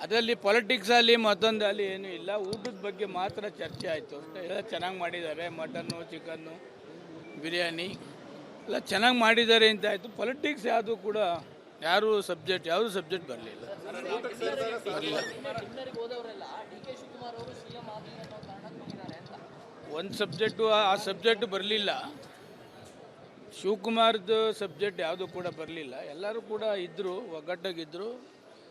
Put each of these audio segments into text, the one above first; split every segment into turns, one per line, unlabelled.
ಅದರಲ್ಲಿ ಪೊಲಿಟಿಕ್ಸಲ್ಲಿ ಮತ್ತೊಂದಲ್ಲಿ ಏನೂ ಇಲ್ಲ. ಊಟದ ಬಗ್ಗೆ ಮಾತ್ರ ಚರ್ಚೆ ಆಯಿತು ಅಷ್ಟೇ. ಎಲ್ಲ ಚೆನ್ನಾಗಿ ಮಾಡಿದ್ದಾರೆ, ಮಟನ್ನು, ಚಿಕನ್ನು, ಬಿರಿಯಾನಿ ಎಲ್ಲ ಚೆನ್ನಾಗಿ ಮಾಡಿದ್ದಾರೆ ಅಂತ ಆಯಿತು. ಪೊಲಿಟಿಕ್ಸ್ ಯಾವುದು ಕೂಡ ಯಾವುದು ಸಬ್ಜೆಕ್ಟ್ ಬರಲಿಲ್ಲ. ಒಂದು ಸಬ್ಜೆಕ್ಟು ಆ ಸಬ್ಜೆಕ್ಟ್ ಬರಲಿಲ್ಲ. ಶಿವಕುಮಾರ್ದು ಸಬ್ಜೆಕ್ಟ್ ಯಾವುದು ಕೂಡ ಬರಲಿಲ್ಲ. ಎಲ್ಲರೂ ಕೂಡ ಇದ್ದರು, ಒಗ್ಗಟ್ಟಾಗಿದ್ದರು.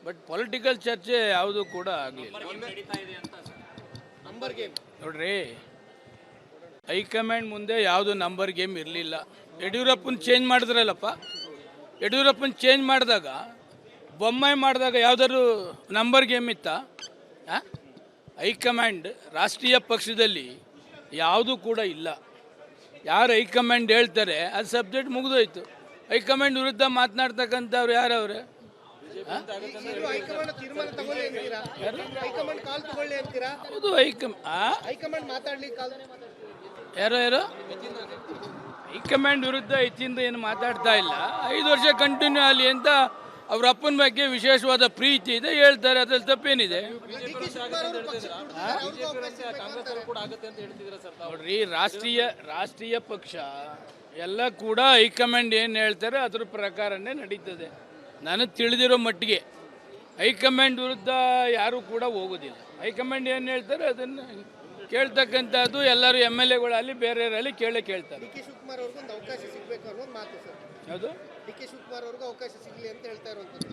ಬಟ್ ಪೊಲಿಟಿಕಲ್ ಚರ್ಚೆ ಯಾವುದು ಕೂಡ ಆಗಲಿಲ್ಲ. ನೋಡ್ರಿ, ಹೈಕಮಾಂಡ್ ಮುಂದೆ ಯಾವುದು ನಂಬರ್ ಗೇಮ್ ಇರಲಿಲ್ಲ. ಯಡಿಯೂರಪ್ಪನ ಚೇಂಜ್ ಮಾಡಿದ್ರಲ್ಲಪ್ಪ, ಯಡಿಯೂರಪ್ಪನ ಚೇಂಜ್ ಮಾಡಿದಾಗ ಬೊಮ್ಮಾಯಿ ಮಾಡಿದಾಗ ಯಾವುದಾದ್ರು ನಂಬರ್ ಗೇಮ್ ಇತ್ತಾ? ಹೈಕಮಾಂಡ್ ರಾಷ್ಟ್ರೀಯ ಪಕ್ಷದಲ್ಲಿ ಯಾವುದೂ ಕೂಡ ಇಲ್ಲ. ಯಾರು ಹೈಕಮಾಂಡ್ ಹೇಳ್ತಾರೆ ಅದು ಸಬ್ಜೆಕ್ಟ್ ಮುಗಿದೋಯ್ತು. ಹೈಕಮಾಂಡ್ ವಿರುದ್ಧ ಮಾತನಾಡ್ತಕ್ಕಂಥವ್ರು ಯಾರವ್ರೆ? ಹೌದು, ಯಾರೋ ಹೈಕಮಾಂಡ್ ವಿರುದ್ಧ ಹೆಚ್ಚಿಂದ ಏನು ಮಾತಾಡ್ತಾ ಇಲ್ಲ. 5 ವರ್ಷ ಕಂಟಿನ್ಯೂ ಆಗಲಿ ಅಂತ ಅವ್ರ ಅಪ್ಪನ ಬಗ್ಗೆ ವಿಶೇಷವಾದ ಪ್ರೀತಿ ಇದೆ, ಹೇಳ್ತಾರೆ. ಅದ್ರಲ್ಲಿ ತಪ್ಪೇನಿದೆ? ನೋಡ್ರಿ, ರಾಷ್ಟ್ರೀಯ ಪಕ್ಷ ಎಲ್ಲ ಕೂಡ ಹೈಕಮಾಂಡ್ ಏನು ಹೇಳ್ತಾರೆ ಅದ್ರ ಪ್ರಕಾರನೇ ನಡೀತದೆ. ನನಗೆ ತಿಳಿದಿರೋ ಮಟ್ಟಿಗೆ ಹೈಕಮಾಂಡ್ ವಿರುದ್ಧ ಯಾರೂ ಕೂಡ ಹೋಗೋದಿಲ್ಲ. ಹೈಕಮಾಂಡ್ ಏನು ಹೇಳ್ತಾರೆ ಅದನ್ನು ಕೇಳ್ತಕ್ಕಂಥದ್ದು ಎಲ್ಲರೂ MLAಗಳಲ್ಲಿ ಬೇರೆಯವರಲ್ಲಿ ಕೇಳ್ತಾರೆ. ಯಾವುದು?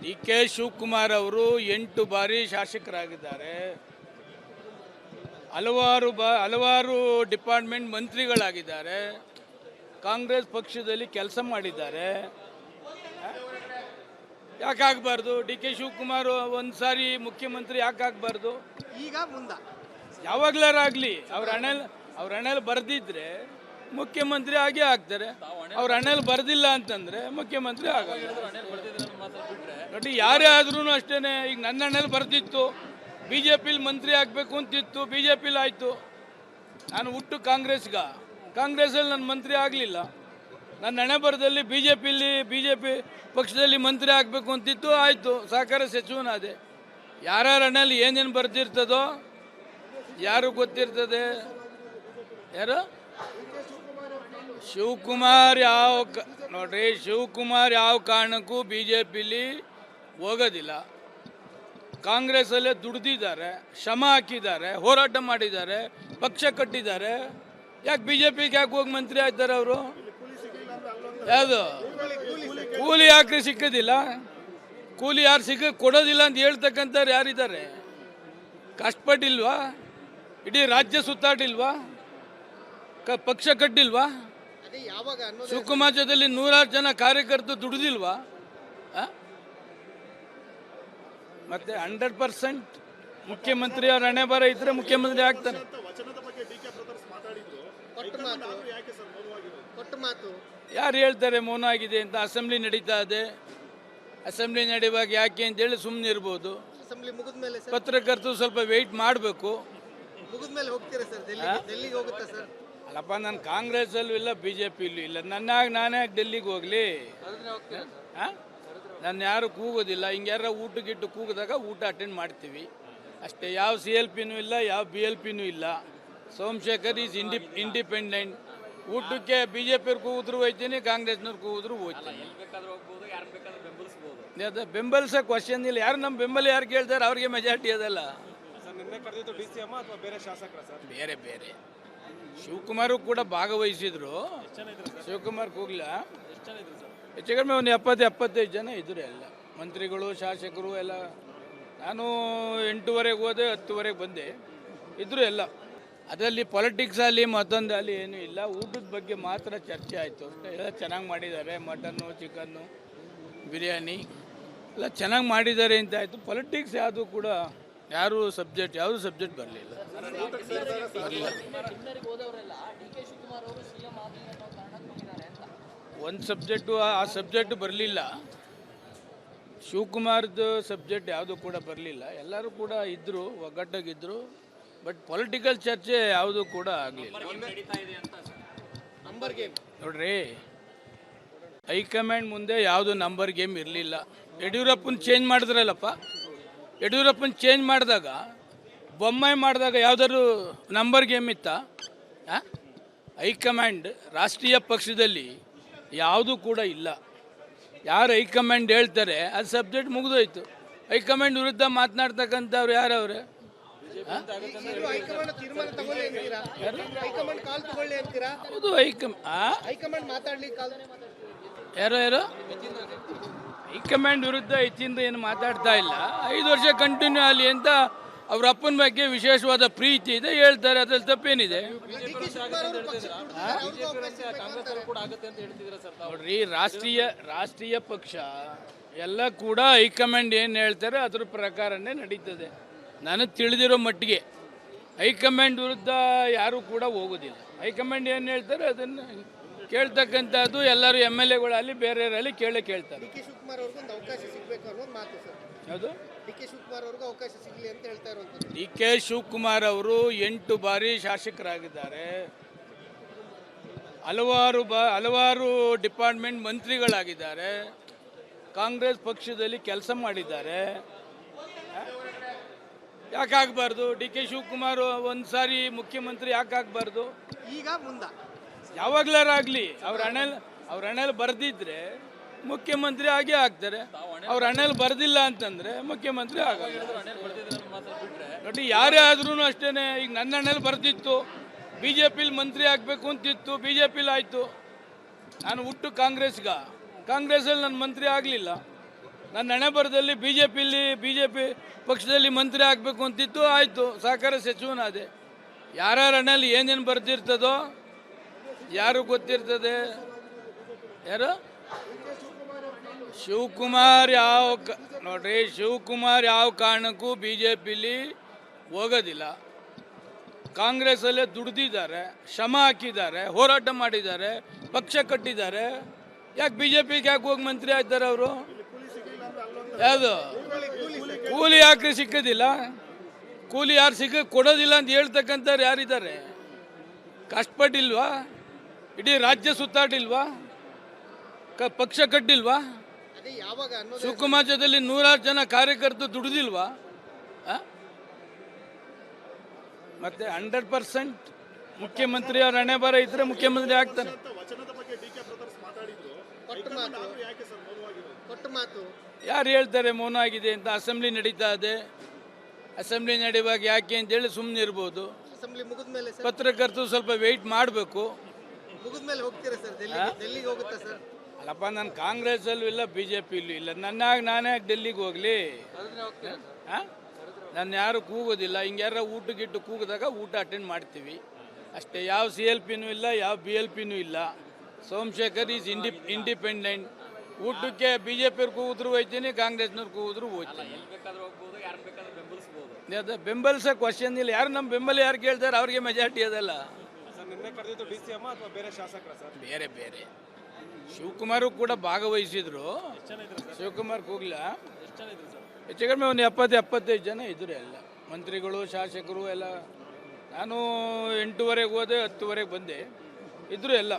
DK ಶಿವಕುಮಾರ್ ಅವರು 8 ಬಾರಿ ಶಾಸಕರಾಗಿದ್ದಾರೆ. ಹಲವಾರು ಡಿಪಾರ್ಟ್ಮೆಂಟ್ ಮಂತ್ರಿಗಳಾಗಿದ್ದಾರೆ. ಕಾಂಗ್ರೆಸ್ ಪಕ್ಷದಲ್ಲಿ ಕೆಲಸ ಮಾಡಿದ್ದಾರೆ. ಯಾಕಾಗಬಾರ್ದು? DK ಶಿವಕುಮಾರ್ ಒಂದು ಸಾರಿ ಮುಖ್ಯಮಂತ್ರಿ ಯಾಕಾಗಬಾರ್ದು?
ಈಗ ಮುಂದೆ
ಯಾವಾಗಲಾರಾಗಲಿ ಅವ್ರ ಹಣೆಯಲ್ಲಿ ಬರೆದಿದ್ರೆ ಮುಖ್ಯಮಂತ್ರಿ ಆಗೇ ಆಗ್ತಾರೆ. ಅವ್ರ ಹಣೆಯಲ್ಲಿ ಬರೆದಿಲ್ಲ ಅಂತಂದರೆ ಮುಖ್ಯಮಂತ್ರಿ ಆಗಲ್ಲ. ನೋಡಿ, ಯಾರೇ ಆದ್ರೂ ಅಷ್ಟೇ. ಈಗ ನನ್ನ ಹಣೆಯಲ್ಲಿ ಬರೆದಿತ್ತು BJPಲಿ ಮಂತ್ರಿ ಆಗಬೇಕು ಅಂತಿತ್ತು, BJPಲಿ ಆಯಿತು. ನಾನು ಹುಟ್ಟು ಕಾಂಗ್ರೆಸ್ಸಲ್ಲಿ ನನ್ನ ಮಂತ್ರಿ ಆಗಲಿಲ್ಲ. ನನ್ನ ಹಣೆ ಬರದಲ್ಲಿ BJP ಪಕ್ಷದಲ್ಲಿ ಮಂತ್ರಿ ಆಗಬೇಕು ಅಂತಿತ್ತು, ಆಯಿತು, ಸಹಕಾರ ಸಚಿವನಾದೆ. ಯಾರ್ಯಾರ ಹಣೆಯಲ್ಲಿ ಏನೇನು ಬರೆದಿರ್ತದೋ ಯಾರು ಗೊತ್ತಿರ್ತದೆ? ಯಾರು? ಶಿವಕುಮಾರ್ ಶಿವಕುಮಾರ್ ಯಾವ ಕಾರಣಕ್ಕೂ BJPಲಿ ಹೋಗೋದಿಲ್ಲ. ಕಾಂಗ್ರೆಸ್ಸಲ್ಲೇ ದುಡ್ದಿದ್ದಾರೆ, ಶ್ರಮ ಹಾಕಿದ್ದಾರೆ, ಹೋರಾಟ ಮಾಡಿದ್ದಾರೆ, ಪಕ್ಷ ಕಟ್ಟಿದ್ದಾರೆ. ಯಾಕೆ BJPಗೆ ಯಾಕೆ ಹೋಗಿ ಮಂತ್ರಿ ಆಗ್ತಾರೆ ಅವರು? ಯಾವುದು ಕೂಲಿ ಯಾಕ್ರಿ ಸಿಕ್ಕೋದಿಲ್ಲ? ಕೂಲಿ ಯಾರು ಕೊಡೋದಿಲ್ಲ ಅಂತ ಹೇಳ್ತಕ್ಕಂಥವ್ರು ಯಾರಿದ್ದಾರೆ? ಕಷ್ಟಪಟ್ಟಿಲ್ವಾ? ಇಡೀ ರಾಜ್ಯ ಸುತ್ತಾಡಿಲ್ವಾ? ಪಕ್ಷ ಕಟ್ಟಿಲ್ವಾ? ಶಿವಕುಮಾರ್ ಜೊತೆಲಿ 100 ಜನ ಕಾರ್ಯಕರ್ತರು ದುಡಿದಿಲ್ವಾ? ಮತ್ತೆ 100% ಮುಖ್ಯಮಂತ್ರಿ ಅವ್ರ ಹಣೆ ಬರ ಇದ್ರೆ ಮುಖ್ಯಮಂತ್ರಿ ಆಗ್ತಾನೆ. ಯಾರು ಹೇಳ್ತಾರೆ ಮೌನ ಆಗಿದೆ ಅಂತ? ಅಸೆಂಬ್ಲಿ ನಡೀತಾ ಇದೆ. ಅಸೆಂಬ್ಲಿ ನಡೆಯುವಾಗ ಯಾಕೆ ಅಂತೇಳಿ ಸುಮ್ಮನೆ ಇರ್ಬೋದು. ಪತ್ರಕರ್ತರು ಸ್ವಲ್ಪ ವೆಯ್ಟ್ ಮಾಡಬೇಕು. ಅಲ್ಲಪ್ಪ, ನಾನು ಕಾಂಗ್ರೆಸ್ಸಲ್ಲೂ ಇಲ್ಲ, BJPಲೂ ಇಲ್ಲ. ನಾನೇ ಡೆಲ್ಲಿಗೆ ಹೋಗ್ಲಿ? ನಾನು ಯಾರು ಕೂಗೋದಿಲ್ಲ. ಹಿಂಗೆ ಯಾರ ಊಟಕ್ಕಿಟ್ಟು ಕೂಗಿದಾಗ ಊಟ ಅಟೆಂಡ್ ಮಾಡ್ತೀವಿ ಅಷ್ಟೇ. ಯಾವ CLPನೂ ಇಲ್ಲ, ಯಾವ BLPನೂ ಇಲ್ಲ. Somashekar is independent. ಊಟಕ್ಕೆ BJPಯವ್ರು ಕೂಗಿದ್ರು ಹೋಯ್ತೀನಿ, ಕಾಂಗ್ರೆಸ್ನವ್ರು ಕೂಗಿದ್ರು ಹೋಗ್ತೀನಿ. ಅದು ಬೆಂಬಲಿಸೋ ಕ್ವಶನ್ ಇಲ್ಲ. ಯಾರು ನಮ್ಮ ಬೆಂಬಲ ಯಾರು ಕೇಳ್ತಾರೆ ಅವ್ರಿಗೆ ಮೆಜಾರಿಟಿ ಅದಲ್ಲ. ಬೇರೆ ಶಿವಕುಮಾರು ಕೂಡ ಭಾಗವಹಿಸಿದ್ರು. ಶಿವಕುಮಾರ್ ಕೂಗ್ಲ ಹೆಚ್ಚು ಕಡಿಮೆ ಒಂದು 70-75 ಜನ ಇದ್ರು. ಎಲ್ಲ ಮಂತ್ರಿಗಳು, ಶಾಸಕರು ಎಲ್ಲ. ನಾನು 8:30 ಹೋದೆ, 10:00 ಬಂದೆ. ಇದ್ರು ಎಲ್ಲ. ಅದರಲ್ಲಿ ಪೊಲಿಟಿಕ್ಸಲ್ಲಿ ಮತ್ತೊಂದಲ್ಲಿ ಏನೂ ಇಲ್ಲ. ಊಟದ ಬಗ್ಗೆ ಮಾತ್ರ ಚರ್ಚೆ ಆಯಿತು ಅಷ್ಟೇ. ಎಲ್ಲ ಚೆನ್ನಾಗಿ ಮಾಡಿದ್ದಾರೆ, ಮಟನ್ನು, ಚಿಕನ್ನು, ಬಿರಿಯಾನಿ ಎಲ್ಲ ಚೆನ್ನಾಗಿ ಮಾಡಿದ್ದಾರೆ ಅಂತ ಆಯಿತು. ಪೊಲಿಟಿಕ್ಸ್ ಯಾವುದು ಕೂಡ ಯಾವುದು ಸಬ್ಜೆಕ್ಟ್ ಬರಲಿಲ್ಲ. ಒಂದು ಸಬ್ಜೆಕ್ಟು ಆ ಸಬ್ಜೆಕ್ಟ್ ಬರಲಿಲ್ಲ. ಶಿವಕುಮಾರ್ದು ಸಬ್ಜೆಕ್ಟ್ ಯಾವುದು ಕೂಡ ಬರಲಿಲ್ಲ. ಎಲ್ಲರೂ ಕೂಡ ಇದ್ದರು, ಒಗ್ಗಟ್ಟಾಗಿದ್ದರು. ಬಟ್ ಪೊಲಿಟಿಕಲ್ ಚರ್ಚೆ ಯಾವುದು ಕೂಡ ಆಗಲಿಲ್ಲ. ನೋಡ್ರಿ, ಹೈಕಮಾಂಡ್ ಮುಂದೆ ಯಾವುದು ನಂಬರ್ ಗೇಮ್ ಇರಲಿಲ್ಲ. ಯಡಿಯೂರಪ್ಪನ ಚೇಂಜ್ ಮಾಡಿದ್ರಲ್ಲಪ್ಪ, ಯಡಿಯೂರಪ್ಪನ ಚೇಂಜ್ ಮಾಡಿದಾಗ ಬೊಮ್ಮಾಯಿ ಮಾಡಿದಾಗ ಯಾವುದಾದ್ರು ನಂಬರ್ ಗೇಮ್ ಇತ್ತಾ? ಹೈಕಮಾಂಡ್ ರಾಷ್ಟ್ರೀಯ ಪಕ್ಷದಲ್ಲಿ ಯಾವುದೂ ಕೂಡ ಇಲ್ಲ. ಯಾರು ಹೈಕಮಾಂಡ್ ಹೇಳ್ತಾರೆ ಅದು ಸಬ್ಜೆಕ್ಟ್ ಮುಗಿದೋಯ್ತು. ಹೈಕಮಾಂಡ್ ವಿರುದ್ಧ ಮಾತನಾಡ್ತಕ್ಕಂಥವ್ರು ಯಾರವ್ರೆ? ಹೌದು, ಯಾರು ಹೈಕಮಾಂಡ್ ವಿರುದ್ಧ ಹೆಚ್ಚಿಂದ ಏನು ಮಾತಾಡ್ತಾ ಇಲ್ಲ. 5 ವರ್ಷ ಕಂಟಿನ್ಯೂ ಆಗಲಿ ಅಂತ ಅವ್ರ ಅಪ್ಪನ ಬಗ್ಗೆ ವಿಶೇಷವಾದ ಪ್ರೀತಿ ಇದೆ, ಹೇಳ್ತಾರೆ. ಅದ್ರಲ್ಲಿ ತಪ್ಪೇನಿದೆ? ನೋಡ್ರಿ, ರಾಷ್ಟ್ರೀಯ ಪಕ್ಷ ಎಲ್ಲ ಕೂಡ ಹೈಕಮಾಂಡ್ ಏನು ಹೇಳ್ತಾರೆ ಅದ್ರ ಪ್ರಕಾರನೇ ನಡೀತದೆ. ನನಗೆ ತಿಳಿದಿರೋ ಮಟ್ಟಿಗೆ ಹೈಕಮಾಂಡ್ ವಿರುದ್ಧ ಯಾರೂ ಕೂಡ ಹೋಗೋದಿಲ್ಲ. ಹೈಕಮಾಂಡ್ ಏನು ಹೇಳ್ತಾರೆ ಅದನ್ನು ಕೇಳ್ತಕ್ಕಂಥದ್ದು ಎಲ್ಲರೂ MLAಗಳಲ್ಲಿ ಬೇರೆಯವರಲ್ಲಿ ಕೇಳ್ತಾರೆ. ಯಾವುದು? DK ಶಿವಕುಮಾರ್ ಅವರು 8 ಬಾರಿ ಶಾಸಕರಾಗಿದ್ದಾರೆ. ಹಲವಾರು ಡಿಪಾರ್ಟ್ಮೆಂಟ್ ಮಂತ್ರಿಗಳಾಗಿದ್ದಾರೆ. ಕಾಂಗ್ರೆಸ್ ಪಕ್ಷದಲ್ಲಿ ಕೆಲಸ ಮಾಡಿದ್ದಾರೆ. ಯಾಕೆ ಆಗಬಾರ್ದು? DK ಶಿವಕುಮಾರ್ ಒಂದು ಸಾರಿ ಮುಖ್ಯಮಂತ್ರಿ ಯಾಕೆ ಆಗಬಾರ್ದು?
ಈಗ ಮುಂದೆ
ಯಾವಾಗಲಾರಾಗಲಿ ಅವ್ರ ಹಣೆಯಲ್ಲಿ ಬರೆದಿದ್ರೆ ಮುಖ್ಯಮಂತ್ರಿ ಆಗೇ ಆಗ್ತಾರೆ. ಅವ್ರ ಹಣೆಯಲ್ಲಿ ಬರೆದಿಲ್ಲ ಅಂತಂದರೆ ಮುಖ್ಯಮಂತ್ರಿ ಆಗಲ್ಲ. ನೋಡಿ, ಯಾರೇ ಆದ್ರೂ ಅಷ್ಟೇ. ಈಗ ನನ್ನ ಹಣೆಯಲ್ಲಿ ಬರೆದಿತ್ತು BJPಲಿ ಮಂತ್ರಿ ಆಗಬೇಕು ಅಂತಿತ್ತು, BJPಲಿ ಆಯಿತು. ನಾನು ಹುಟ್ಟು ಕಾಂಗ್ರೆಸ್ಸಲ್ಲಿ ನನ್ನ ಮಂತ್ರಿ ಆಗಲಿಲ್ಲ. ನನ್ನ ಹಣೆ ಬರದಲ್ಲಿ BJP ಪಕ್ಷದಲ್ಲಿ ಮಂತ್ರಿ ಆಗಬೇಕು ಅಂತಿತ್ತು, ಆಯಿತು, ಸಹಕಾರ ಸಚಿವನಾದೆ. ಯಾರ್ಯಾರ ಹಣೆಯಲ್ಲಿ ಏನೇನು ಬರ್ತಿರ್ತದೋ ಯಾರು ಗೊತ್ತಿರ್ತದೆ? ಯಾರು? ಶಿವಕುಮಾರ್ ನೋಡ್ರಿ, ಶಿವಕುಮಾರ್ ಯಾವ ಕಾರಣಕ್ಕೂ BJPಲಿ ಹೋಗೋದಿಲ್ಲ. ಕಾಂಗ್ರೆಸ್ಸಲ್ಲೇ ದುಡ್ದಿದ್ದಾರೆ, ಶ್ರಮ ಹಾಕಿದ್ದಾರೆ, ಹೋರಾಟ ಮಾಡಿದ್ದಾರೆ, ಪಕ್ಷ ಕಟ್ಟಿದ್ದಾರೆ. ಯಾಕೆ BJPಗೆ ಯಾಕೆ ಹೋಗಿ ಮಂತ್ರಿ ಆಗ್ತಾರೆ ಅವರು? ಯಾವುದು ಕೂಲಿ ಯಾಕ್ರಿ ಸಿಕ್ಕೋದಿಲ್ಲ? ಕೂಲಿ ಯಾರು ಕೊಡೋದಿಲ್ಲ ಅಂತ ಹೇಳ್ತಕ್ಕಂಥವ್ರು ಯಾರಿದ್ದಾರೆ? ಕಷ್ಟಪಟ್ಟಿಲ್ವಾ? ಇಡೀ ರಾಜ್ಯ ಸುತ್ತಾಡಿಲ್ವಾ? ಪಕ್ಷ ಕಟ್ಟಿಲ್ವಾ? ಶಿವಕುಮಾರ್ ಜೊತೆಲಿ 100 ಜನ ಕಾರ್ಯಕರ್ತರು ದುಡಿದಿಲ್ವಾ? ಮತ್ತೆ 100% ಮುಖ್ಯಮಂತ್ರಿ ಅವ್ರ ಹಣೆ ಬರ ಇದ್ರೆ ಮುಖ್ಯಮಂತ್ರಿ ಆಗ್ತಾನೆ. ಯಾರು ಹೇಳ್ತಾರೆ ಮೌನ ಆಗಿದೆ ಅಂತ? ಅಸೆಂಬ್ಲಿ ನಡೀತಾ ಇದೆ. ಅಸೆಂಬ್ಲಿ ನಡೆಯುವಾಗ ಯಾಕೆ ಅಂತೇಳಿ ಸುಮ್ಮನೆ ಇರ್ಬೋದು. ಪತ್ರಕರ್ತರು ಸ್ವಲ್ಪ ವೆಯ್ಟ್ ಮಾಡಬೇಕು. ಅಲ್ಲಪ್ಪ, ನಾನು ಕಾಂಗ್ರೆಸ್ಸಲ್ಲೂ ಇಲ್ಲ, BJPಯಲ್ಲೂ ಇಲ್ಲ. ನಾನೇ ಡೆಲ್ಲಿಗೆ ಹೋಗ್ಲಿ? ನಾನು ಯಾರು ಕೂಗೋದಿಲ್ಲ. ಹಿಂಗೆ ಯಾರು ಊಟಕ್ಕಿಟ್ಟು ಕೂಗಿದಾಗ ಊಟ ಅಟೆಂಡ್ ಮಾಡ್ತೀವಿ ಅಷ್ಟೇ. ಯಾವ CLPನೂ ಇಲ್ಲ, ಯಾವ BLPನೂ ಇಲ್ಲ. Somashekar is independent. ಊಟಕ್ಕೆ BJPಯವ್ರು ಕೂಗಿದ್ರು ಹೋಯ್ತೀನಿ, ಕಾಂಗ್ರೆಸ್ನವ್ರು ಕೂಗಿದ್ರು ಹೋಗ್ತೀನಿ. ಬೆಂಬಲಿಸೋ ಕ್ವಶನ್ ಇಲ್ಲ. ಯಾರು ನಮ್ಮ ಬೆಂಬಲ ಯಾರು ಕೇಳ್ತಾರೆ ಅವ್ರಿಗೆ ಮೆಜಾರಿಟಿ ಅದಲ್ಲ. ಬೇರೆ ಶಿವಕುಮಾರು ಕೂಡ ಭಾಗವಹಿಸಿದ್ರು. ಶಿವಕುಮಾರ್ ಕೂಗ್ಲ ಹೆಚ್ಚು ಕಡಿಮೆ ಒಂದು 70-75 ಜನ ಇದ್ರು, ಎಲ್ಲ ಮಂತ್ರಿಗಳು, ಶಾಸಕರು ಎಲ್ಲ. ನಾನು 8:30 ಹೋದೆ, 10:00 ಬಂದೆ, ಇದ್ರು ಎಲ್ಲ.